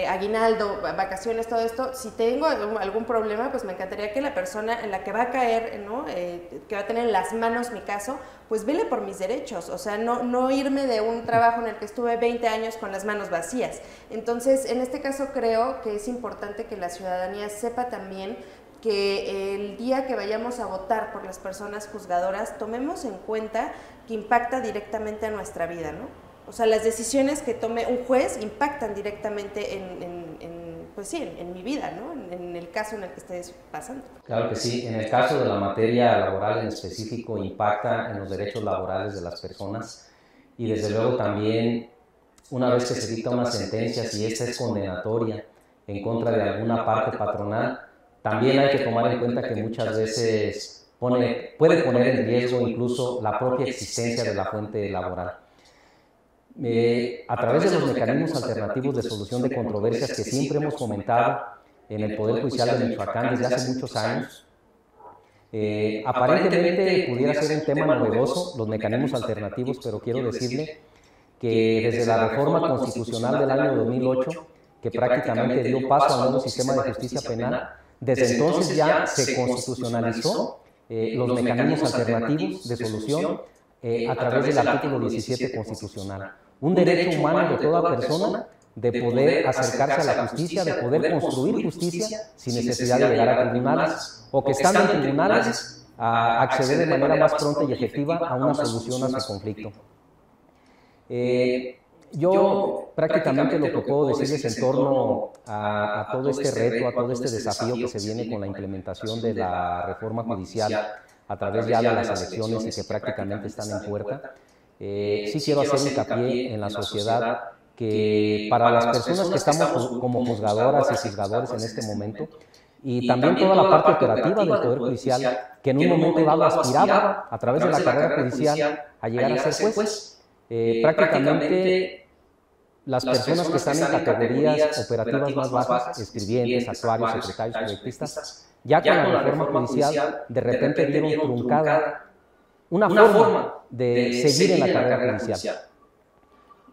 aguinaldo, vacaciones, todo esto, si tengo algún problema, pues me encantaría que la persona en la que va a caer, ¿no? Que va a tener en las manos mi caso, pues vele por mis derechos, o sea, no irme de un trabajo en el que estuve 20 años con las manos vacías. Entonces, en este caso creo que es importante que la ciudadanía sepa también que el día que vayamos a votar por las personas juzgadoras, tomemos en cuenta que impacta directamente a nuestra vida, ¿no? O sea, las decisiones que tome un juez impactan directamente en mi vida, ¿no? En el caso en el que estés pasando. Claro que sí. En el caso de la materia laboral en específico, impacta en los derechos laborales de las personas y desde luego también, una vez que se dicta una sentencia, si esta es condenatoria en contra de alguna parte patronal, también hay que tomar en cuenta que muchas veces puede poner en riesgo incluso la propia existencia de la fuente laboral. A través de los mecanismos alternativos de solución de controversias que siempre hemos fomentado en el Poder Judicial de Michoacán desde hace muchos años, aparentemente pudiera ser un tema novedoso, los mecanismos alternativos, pero quiero decirle que desde la reforma constitucional del año 2008, que prácticamente dio paso al nuevo sistema de justicia penal, desde entonces ya se constitucionalizó los mecanismos alternativos de solución a través del artículo 17 constitucional. Un derecho humano de toda persona de poder acercarse a la justicia, de poder construir justicia sin necesidad de llegar a tribunales, o que estando en tribunales a acceder de manera más pronta y efectiva a una solución a su conflicto. Yo prácticamente lo que puedo decirles en torno a todo este reto, a todo este desafío que se viene con la implementación de la reforma judicial a través ya de las elecciones y que prácticamente están en puerta, sí quiero hacer hincapié en la sociedad que para las personas que estamos como juzgadoras y juzgadores en este momento, y también toda la parte operativa del Poder Judicial, que en un momento dado aspiraba a través de la carrera judicial a llegar a ser juez, prácticamente las personas que están en categorías operativas más bajas, escribientes, actuarios, secretarios, proyectistas, ya con la reforma judicial de repente vieron truncada una forma de seguir en la carrera judicial.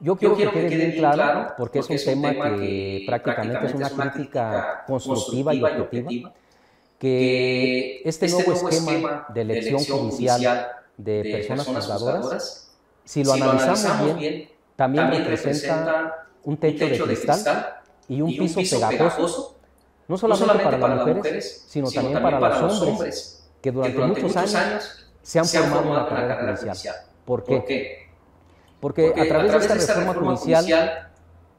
Yo quiero que quede bien claro, porque es un tema que prácticamente es una crítica constructiva y objetiva, que este nuevo esquema de elección judicial de personas juzgadoras, si lo analizamos bien, también representa un techo de cristal y un piso pegajoso, no solamente para las mujeres, sino también para los hombres, que durante muchos años se han formado en la carrera judicial. ¿Por qué? Porque a través de esta reforma judicial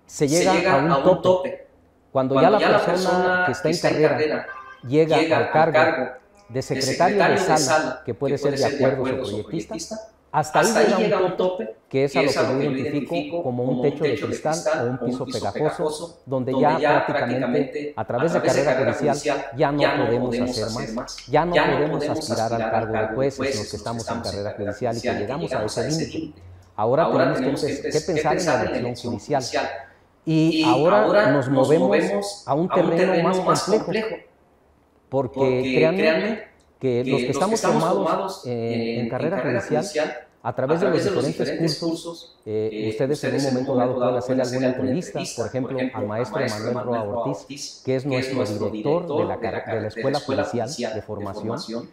se llega a un tope. Cuando ya la persona que está en carrera llega al cargo de secretario de sala, que puede ser de acuerdos o proyectista, hasta ahí llega un tope, que es a lo que yo identifico como un techo de cristal o un piso pegajoso, donde ya prácticamente a través de carrera judicial ya no podemos hacer más, ya no podemos aspirar al cargo de jueces los que estamos en carrera judicial y que llegamos a ese límite. Ahora tenemos que pensar en la elección judicial y ahora nos movemos a un terreno más complejo, porque créanme que los que estamos formados en carrera judicial, a través de los diferentes cursos, ustedes en un momento dado pueden hacer alguna entrevista, por ejemplo, al maestro Manuel Roa Ortiz, que es nuestro director de la Escuela Judicial de Formación,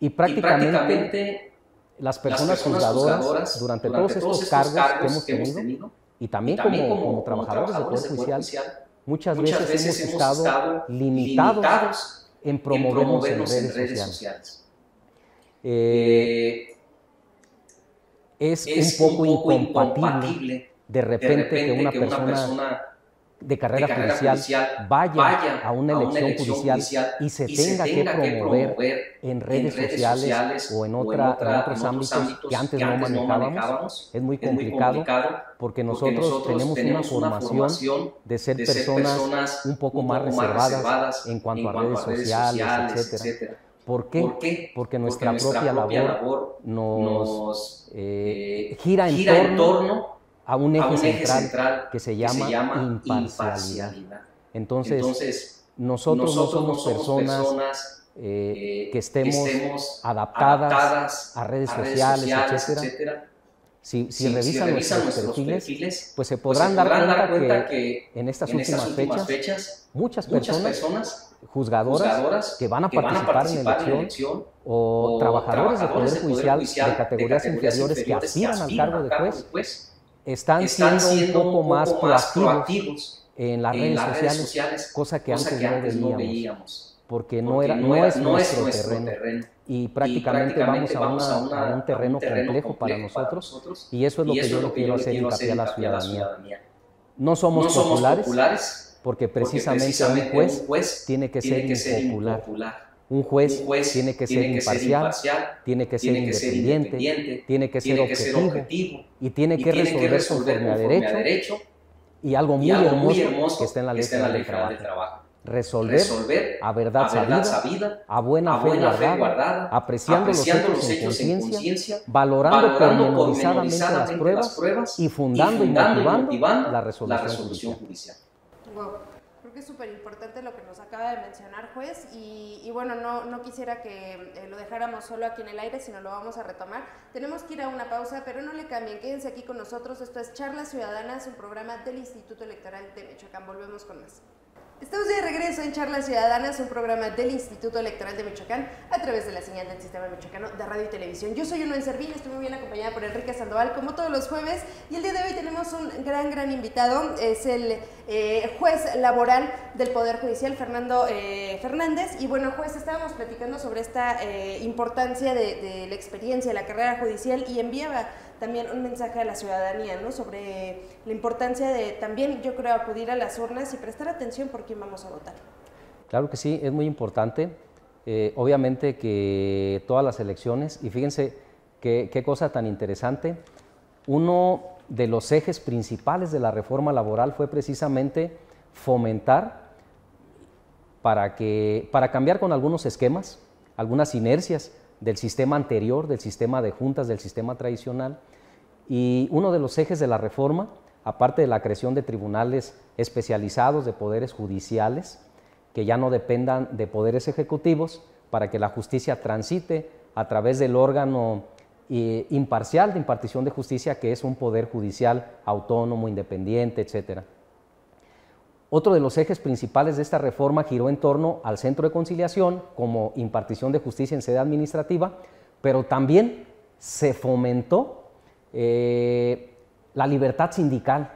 y prácticamente las personas juzgadoras, durante todos estos cargos que hemos tenido, y también como trabajadores del Poder Judicial, muchas veces hemos estado limitados en promovernos en redes sociales. Es un poco incompatible de repente que una persona de carrera judicial vaya a una elección judicial y se tenga que promover en redes sociales o en otros ámbitos que antes no manejábamos. Es muy complicado porque nosotros tenemos una formación de ser personas un poco más reservadas en cuanto a redes sociales, etcétera. ¿Por qué? Porque nuestra propia labor nos gira en torno a un eje central que se llama imparcialidad. Entonces, nosotros no somos personas que estemos adaptadas a redes sociales, etcétera. Si revisan nuestros perfiles, pues se podrán dar cuenta que en estas últimas fechas, muchas personas juzgadoras que van a participar en la elección o trabajadores del Poder Judicial de categorías inferiores que aspiran al cargo de juez, están siendo un poco más proactivos en las redes sociales, cosa que antes no veíamos, porque no es nuestro terreno. Y prácticamente vamos a un terreno complejo para nosotros, y eso es lo que yo le quiero hacer hincapié a la ciudadanía. No somos populares, porque precisamente un juez tiene que ser impopular. Un juez tiene que ser imparcial, tiene que ser independiente, tiene que ser objetivo y tiene que resolver conforme a derecho y algo muy hermoso que está en la Ley Federal del Trabajo. Resolver a verdad sabida, a buena fe guardada, apreciando los hechos en conciencia, valorando pormenorizadamente las pruebas y fundando y motivando la resolución judicial. Wow. Creo que es súper importante lo que nos acaba de mencionar, juez, y bueno, no quisiera que lo dejáramos solo aquí en el aire, sino lo vamos a retomar. Tenemos que ir a una pausa, pero no le cambien, quédense aquí con nosotros. Esto es Charlas Ciudadanas, un programa del Instituto Electoral de Michoacán. Volvemos con más. Estamos de regreso en Charlas Ciudadanas, un programa del Instituto Electoral de Michoacán a través de la señal del Sistema Michoacano de Radio y Televisión. Yo soy Unoen Servín, estoy muy bien acompañada por Enrique Sandoval, como todos los jueves, y el día de hoy tenemos un gran invitado. Es el juez laboral del Poder Judicial, Fernando Fernández. Y bueno, juez, estábamos platicando sobre esta importancia de la experiencia, de la carrera judicial, y enviaba también un mensaje a la ciudadanía, ¿no?, sobre la importancia de también, yo creo, acudir a las urnas y prestar atención por quién vamos a votar. Claro que sí, es muy importante. Obviamente que todas las elecciones, y fíjense qué cosa tan interesante, uno de los ejes principales de la reforma laboral fue precisamente fomentar para cambiar con algunos esquemas, algunas inercias del sistema anterior, del sistema de juntas, del sistema tradicional, y uno de los ejes de la reforma, aparte de la creación de tribunales especializados, de poderes judiciales, que ya no dependan de poderes ejecutivos, para que la justicia transite a través del órgano imparcial de impartición de justicia, que es un poder judicial autónomo, independiente, etc. Otro de los ejes principales de esta reforma giró en torno al centro de conciliación como impartición de justicia en sede administrativa, pero también se fomentó la libertad sindical,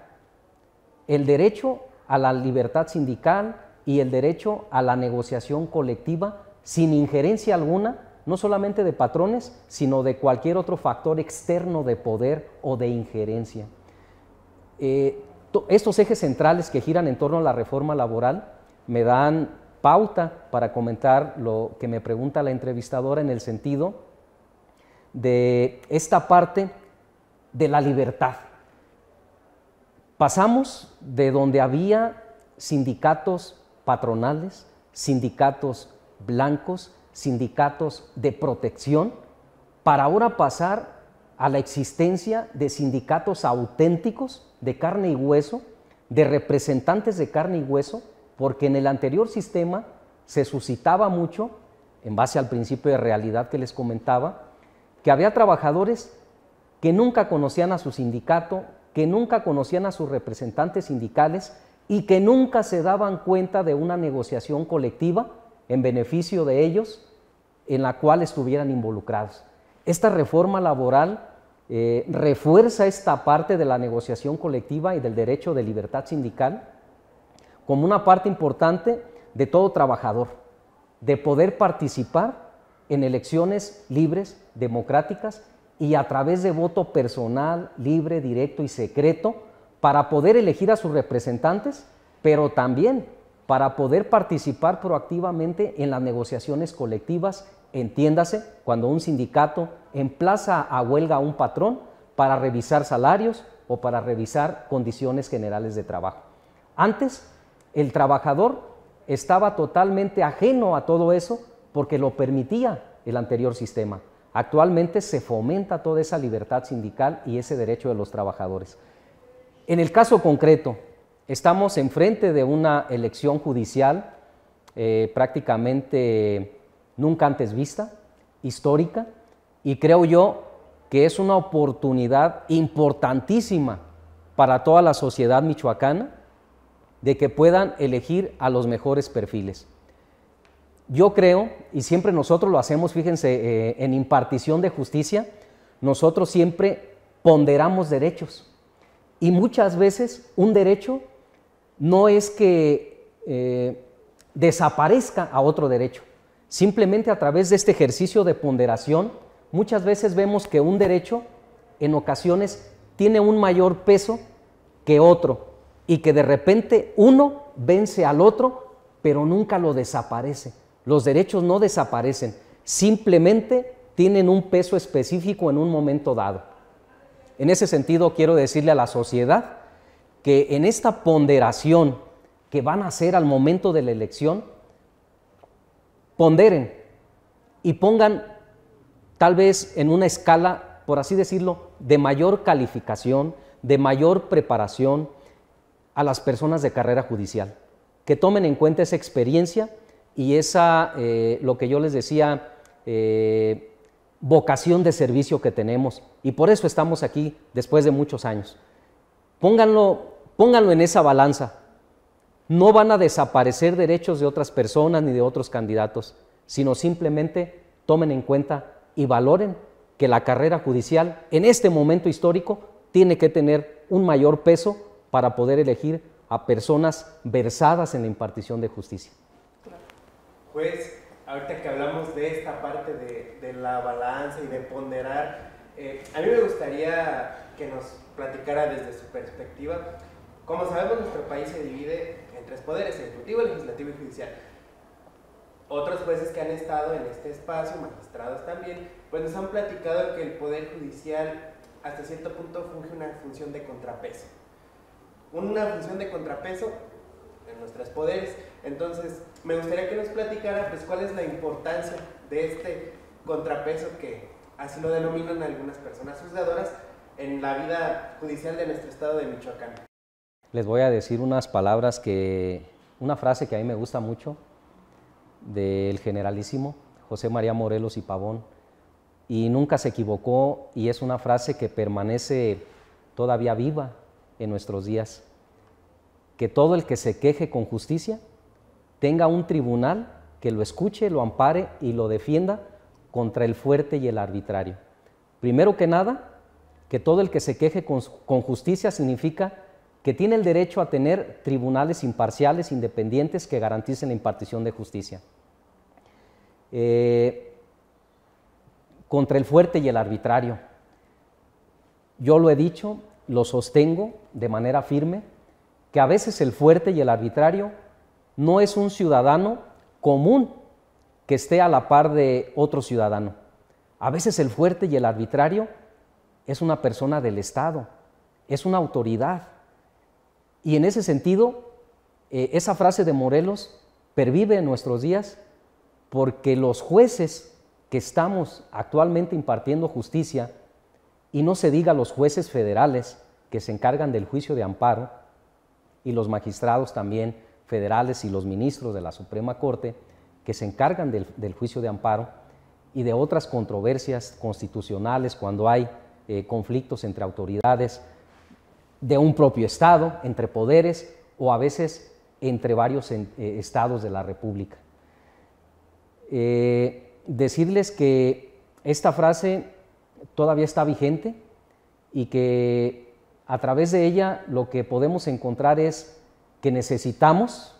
el derecho a la libertad sindical y el derecho a la negociación colectiva sin injerencia alguna, no solamente de patrones, sino de cualquier otro factor externo de poder o de injerencia. Estos ejes centrales que giran en torno a la reforma laboral me dan pauta para comentar lo que me pregunta la entrevistadora en el sentido de esta parte de la libertad. Pasamos de donde había sindicatos patronales, sindicatos blancos, sindicatos de protección, para ahora pasar a la existencia de sindicatos auténticos de carne y hueso, de representantes de carne y hueso, porque en el anterior sistema se suscitaba mucho, en base al principio de realidad que les comentaba, que había trabajadores que nunca conocían a su sindicato, que nunca conocían a sus representantes sindicales y que nunca se daban cuenta de una negociación colectiva en beneficio de ellos, en la cual estuvieran involucrados. Esta reforma laboral refuerza esta parte de la negociación colectiva y del derecho de libertad sindical como una parte importante de todo trabajador, de poder participar en elecciones libres, democráticas y a través de voto personal, libre, directo y secreto, para poder elegir a sus representantes, pero también para poder participar proactivamente en las negociaciones colectivas, entiéndase, cuando un sindicato emplaza a huelga a un patrón para revisar salarios o para revisar condiciones generales de trabajo. Antes, el trabajador estaba totalmente ajeno a todo eso porque lo permitía el anterior sistema. Actualmente se fomenta toda esa libertad sindical y ese derecho de los trabajadores. En el caso concreto, estamos enfrente de una elección judicial prácticamente nunca antes vista, histórica, y creo yo que es una oportunidad importantísima para toda la sociedad michoacana de que puedan elegir a los mejores perfiles. Yo creo, y siempre nosotros lo hacemos, fíjense, en impartición de justicia, nosotros siempre ponderamos derechos. Y muchas veces un derecho no es que desaparezca a otro derecho. Simplemente a través de este ejercicio de ponderación, muchas veces vemos que un derecho en ocasiones tiene un mayor peso que otro y que de repente uno vence al otro, pero nunca lo desaparece. Los derechos no desaparecen, simplemente tienen un peso específico en un momento dado. En ese sentido, quiero decirle a la sociedad que en esta ponderación que van a hacer al momento de la elección, ponderen y pongan tal vez en una escala, por así decirlo, de mayor calificación, de mayor preparación a las personas de carrera judicial, que tomen en cuenta esa experiencia y esa, lo que yo les decía, vocación de servicio que tenemos, y por eso estamos aquí después de muchos años. Pónganlo en esa balanza. No van a desaparecer derechos de otras personas ni de otros candidatos, sino simplemente tomen en cuenta y valoren que la carrera judicial en este momento histórico tiene que tener un mayor peso para poder elegir a personas versadas en la impartición de justicia. Pues, ahorita que hablamos de esta parte de la balanza y de ponderar, a mí me gustaría que nos platicara desde su perspectiva. Como sabemos, nuestro país se divide en tres poderes: ejecutivo, legislativo y judicial. Otros jueces que han estado en este espacio, magistrados también, pues nos han platicado que el poder judicial hasta cierto punto funge una función de contrapeso. Una función de contrapeso en los tres poderes. Entonces, me gustaría que nos platicara pues cuál es la importancia de este contrapeso, que así lo denominan algunas personas juzgadoras, en la vida judicial de nuestro estado de Michoacán. Les voy a decir una frase que a mí me gusta mucho, del generalísimo José María Morelos y Pavón, y nunca se equivocó, y es una frase que permanece todavía viva en nuestros días: que todo el que se queje con justicia tenga un tribunal que lo escuche, lo ampare y lo defienda contra el fuerte y el arbitrario. Primero que nada, que todo el que se queje con justicia significa que tiene el derecho a tener tribunales imparciales, independientes, que garanticen la impartición de justicia. Contra el fuerte y el arbitrario. Yo lo he dicho, lo sostengo de manera firme, que a veces el fuerte y el arbitrario no es un ciudadano común que esté a la par de otro ciudadano. A veces el fuerte y el arbitrario es una persona del Estado, es una autoridad. Y en ese sentido, esa frase de Morelos pervive en nuestros días, porque los jueces que estamos actualmente impartiendo justicia, y no se diga los jueces federales que se encargan del juicio de amparo, y los magistrados también federales y los ministros de la Suprema Corte que se encargan del juicio de amparo y de otras controversias constitucionales cuando hay conflictos entre autoridades de un propio estado, entre poderes o a veces entre varios estados de la República. Decirles que esta frase todavía está vigente y que a través de ella lo que podemos encontrar es que necesitamos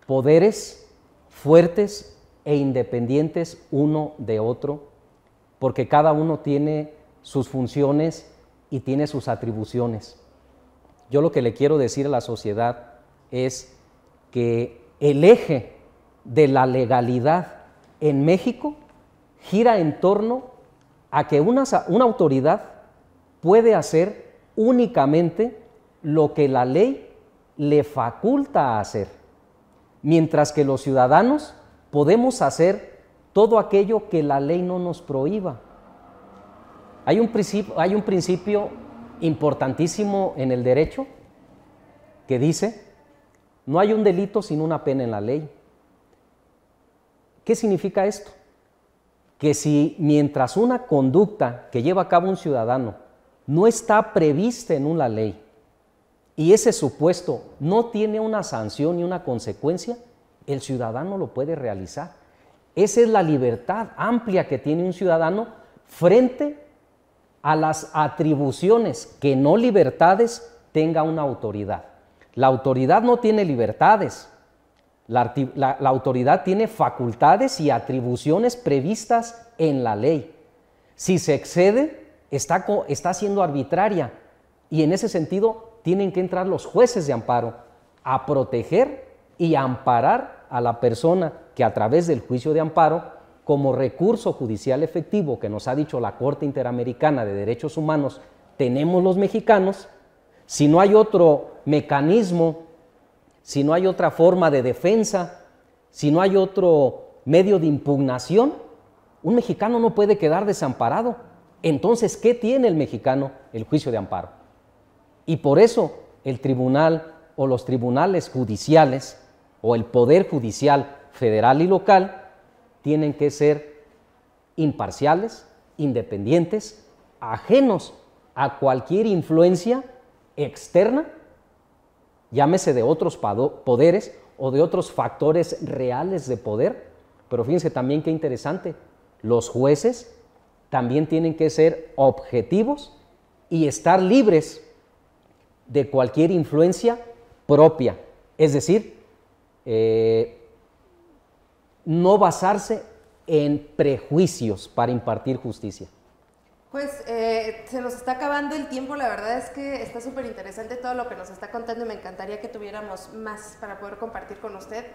poderes fuertes e independientes uno de otro, porque cada uno tiene sus funciones y tiene sus atribuciones. Yo lo que le quiero decir a la sociedad es que el eje de la legalidad en México gira en torno a que una autoridad puede hacer únicamente lo que la ley le faculta a hacer, mientras que los ciudadanos podemos hacer todo aquello que la ley no nos prohíba. Hay un principio importantísimo en el derecho que dice: no hay un delito sin una pena en la ley. ¿Qué significa esto? Que si mientras una conducta que lleva a cabo un ciudadano no está prevista en una ley y ese supuesto no tiene una sanción ni una consecuencia, el ciudadano lo puede realizar. Esa es la libertad amplia que tiene un ciudadano frente a las atribuciones que no libertades tenga una autoridad. La autoridad no tiene libertades, la autoridad tiene facultades y atribuciones previstas en la ley. Si se excede, está siendo arbitraria, y en ese sentido tienen que entrar los jueces de amparo a proteger y a amparar a la persona que a través del juicio de amparo, como recurso judicial efectivo que nos ha dicho la Corte Interamericana de Derechos Humanos, tenemos los mexicanos. Si no hay otro mecanismo, si no hay otra forma de defensa, si no hay otro medio de impugnación, un mexicano no puede quedar desamparado. Entonces, ¿qué tiene el mexicano? El juicio de amparo. Y por eso el tribunal o los tribunales judiciales o el poder judicial federal y local tienen que ser imparciales, independientes, ajenos a cualquier influencia externa, llámese de otros poderes o de otros factores reales de poder. Pero fíjense también qué interesante, los jueces también tienen que ser objetivos y estar libres de cualquier influencia propia, es decir, no basarse en prejuicios para impartir justicia. Pues se nos está acabando el tiempo, la verdad es que está súper interesante todo lo que nos está contando y me encantaría que tuviéramos más para poder compartir con usted,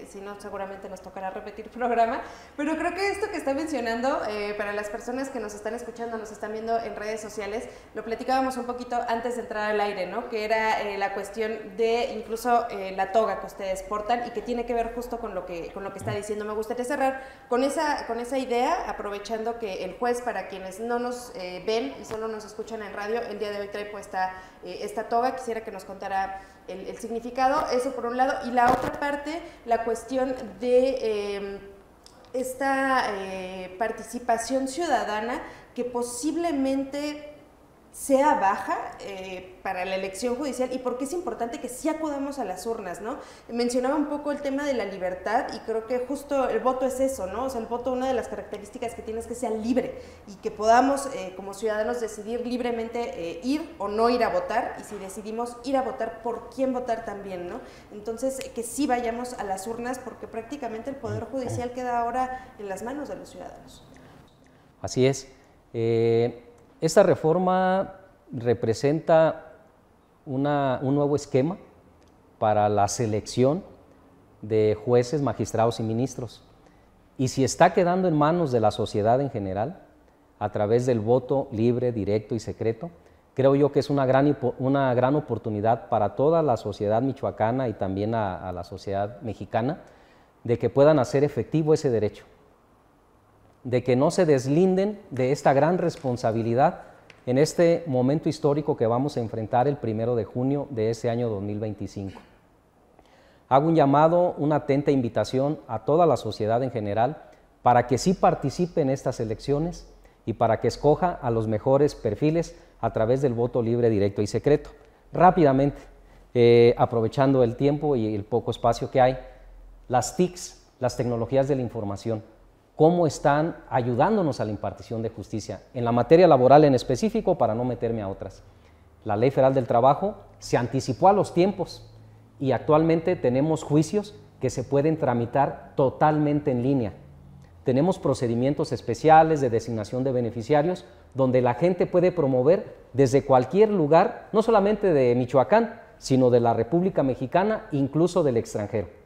si no seguramente nos tocará repetir programa, pero creo que esto que está mencionando, para las personas que nos están escuchando, nos están viendo en redes sociales, lo platicábamos un poquito antes de entrar al aire, ¿no? Que era la cuestión de incluso la toga que ustedes portan y que tiene que ver justo con lo que está diciendo. Me gustaría cerrar con esa idea, aprovechando que el juez, para quienes no nos ven y solo nos escuchan en radio, el día de hoy trae puesta esta toga. Quisiera que nos contara el significado, eso por un lado, y la otra parte, la cuestión de esta participación ciudadana que posiblemente sea baja para la elección judicial, y por qué es importante que sí acudamos a las urnas, ¿no? Mencionaba un poco el tema de la libertad y creo que justo el voto es eso, ¿no? O sea, el voto, una de las características que tiene es que sea libre y que podamos como ciudadanos decidir libremente ir o no ir a votar, y si decidimos ir a votar, por quién votar también, ¿no? Entonces, que sí vayamos a las urnas, porque prácticamente el Poder Judicial queda ahora en las manos de los ciudadanos. Así es. Esta reforma representa un nuevo esquema para la selección de jueces, magistrados y ministros. Y si está quedando en manos de la sociedad en general, a través del voto libre, directo y secreto, creo yo que es una gran oportunidad para toda la sociedad michoacana y también a la sociedad mexicana, de que puedan hacer efectivo ese derecho, de que no se deslinden de esta gran responsabilidad en este momento histórico que vamos a enfrentar el 1 de junio de este año 2025. Hago un llamado, una atenta invitación a toda la sociedad en general para que sí participe en estas elecciones y para que escoja a los mejores perfiles a través del voto libre, directo y secreto. Rápidamente, aprovechando el tiempo y el poco espacio que hay, las TICs, las tecnologías de la información, cómo están ayudándonos a la impartición de justicia, en la materia laboral en específico, para no meterme a otras. La Ley Federal del Trabajo se anticipó a los tiempos y actualmente tenemos juicios que se pueden tramitar totalmente en línea. Tenemos procedimientos especiales de designación de beneficiarios donde la gente puede promover desde cualquier lugar, no solamente de Michoacán, sino de la República Mexicana, incluso del extranjero.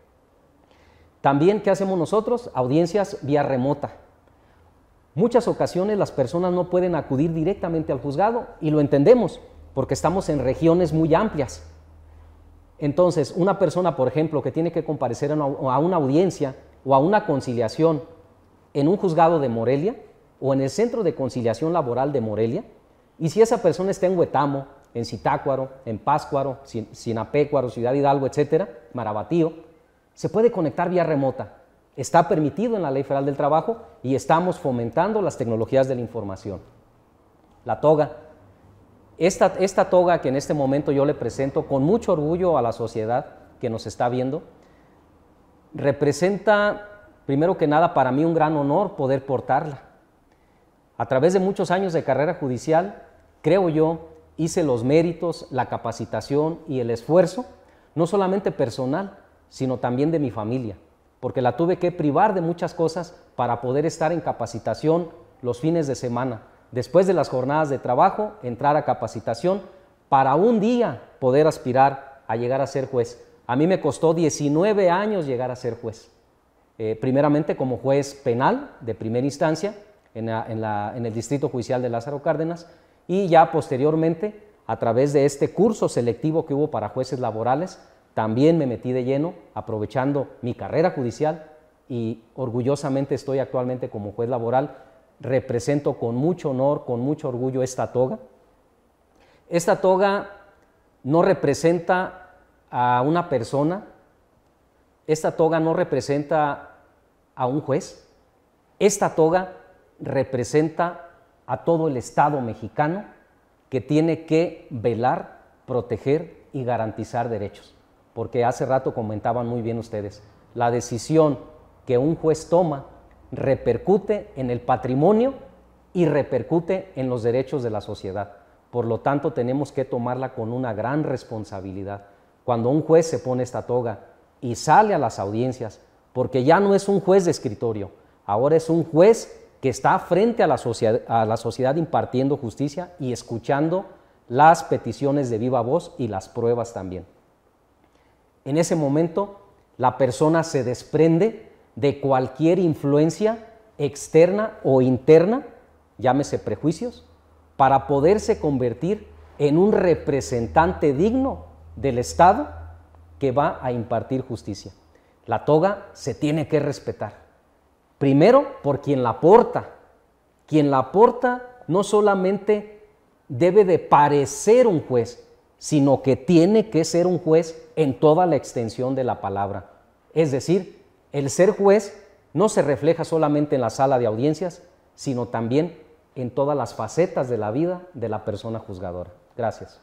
También, ¿qué hacemos nosotros? Audiencias vía remota. Muchas ocasiones las personas no pueden acudir directamente al juzgado y lo entendemos porque estamos en regiones muy amplias. Entonces, una persona, por ejemplo, que tiene que comparecer a una audiencia o a una conciliación en un juzgado de Morelia o en el Centro de Conciliación Laboral de Morelia, y si esa persona está en Huetamo, en Zitácuaro, en Pátzcuaro, Sinapecuaro, Ciudad Hidalgo, etcétera, Marabatío, se puede conectar vía remota. Está permitido en la Ley Federal del Trabajo y estamos fomentando las tecnologías de la información. La toga. Esta toga que en este momento yo le presento con mucho orgullo a la sociedad que nos está viendo, representa, primero que nada, para mí un gran honor poder portarla. A través de muchos años de carrera judicial, creo yo, hice los méritos, la capacitación y el esfuerzo, no solamente personal, sino también de mi familia, porque la tuve que privar de muchas cosas para poder estar en capacitación los fines de semana. Después de las jornadas de trabajo, entrar a capacitación para un día poder aspirar a llegar a ser juez. A mí me costó 19 años llegar a ser juez. Primeramente como juez penal de primera instancia en el Distrito Judicial de Lázaro Cárdenas, y ya posteriormente, a través de este curso selectivo que hubo para jueces laborales, también me metí de lleno, aprovechando mi carrera judicial, y orgullosamente estoy actualmente como juez laboral. Represento con mucho honor, con mucho orgullo esta toga. Esta toga no representa a una persona, esta toga no representa a un juez, esta toga representa a todo el Estado mexicano que tiene que velar, proteger y garantizar derechos. Porque hace rato comentaban muy bien ustedes, la decisión que un juez toma repercute en el patrimonio y repercute en los derechos de la sociedad. Por lo tanto, tenemos que tomarla con una gran responsabilidad. cuando un juez se pone esta toga y sale a las audiencias, porque ya no es un juez de escritorio, ahora es un juez que está frente a la sociedad impartiendo justicia y escuchando las peticiones de viva voz y las pruebas también. En ese momento, la persona se desprende de cualquier influencia externa o interna, llámese prejuicios, para poderse convertir en un representante digno del Estado que va a impartir justicia. La toga se tiene que respetar. Primero, por quien la porta. Quien la porta no solamente debe de parecer un juez, sino que tiene que ser un juez en toda la extensión de la palabra. Es decir, el ser juez no se refleja solamente en la sala de audiencias, sino también en todas las facetas de la vida de la persona juzgadora. Gracias.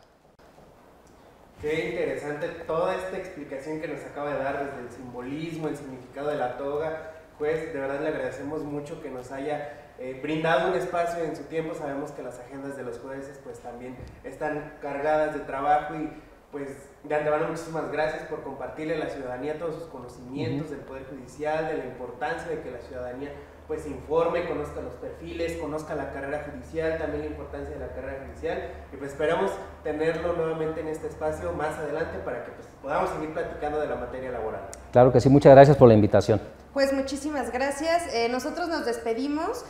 Qué interesante toda esta explicación que nos acaba de dar desde el simbolismo, el significado de la toga. Pues de verdad le agradecemos mucho que nos haya brindado un espacio en su tiempo. Sabemos que las agendas de los jueces pues también están cargadas de trabajo y pues de antemano muchísimas gracias por compartirle a la ciudadanía todos sus conocimientos del Poder Judicial, de la importancia de que la ciudadanía pues se informe, conozca los perfiles, conozca la carrera judicial, también la importancia de la carrera judicial, y pues esperamos tenerlo nuevamente en este espacio más adelante para que pues podamos seguir platicando de la materia laboral. Claro que sí, muchas gracias por la invitación. Pues muchísimas gracias. Nosotros nos despedimos,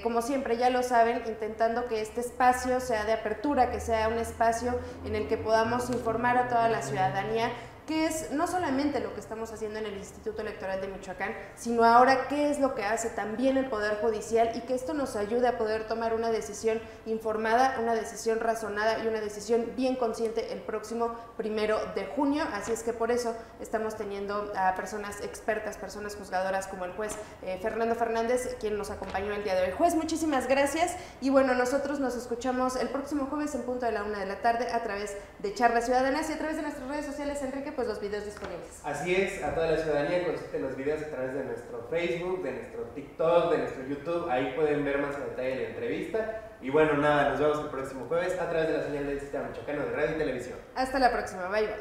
como siempre ya lo saben, intentando que este espacio sea de apertura, que sea un espacio en el que podamos informar a toda la ciudadanía qué es no solamente lo que estamos haciendo en el Instituto Electoral de Michoacán, sino ahora qué es lo que hace también el Poder Judicial y que esto nos ayude a poder tomar una decisión informada, una decisión razonada y una decisión bien consciente el próximo 1 de junio. Así es que por eso estamos teniendo a personas expertas, personas juzgadoras como el juez Fernando Fernández, quien nos acompañó el día de hoy. Juez, muchísimas gracias y bueno, nosotros nos escuchamos el próximo jueves en punto de la 1 de la tarde a través de Charlas Ciudadanas y a través de nuestras redes sociales. Enrique, pues los videos disponibles. Así es, a toda la ciudadanía consulten los videos a través de nuestro Facebook, de nuestro TikTok, de nuestro YouTube, ahí pueden ver más a detalle la entrevista. Y bueno, nada, nos vemos el próximo jueves a través de la señal del Sistema Michoacano de Radio y Televisión. Hasta la próxima, bye bye.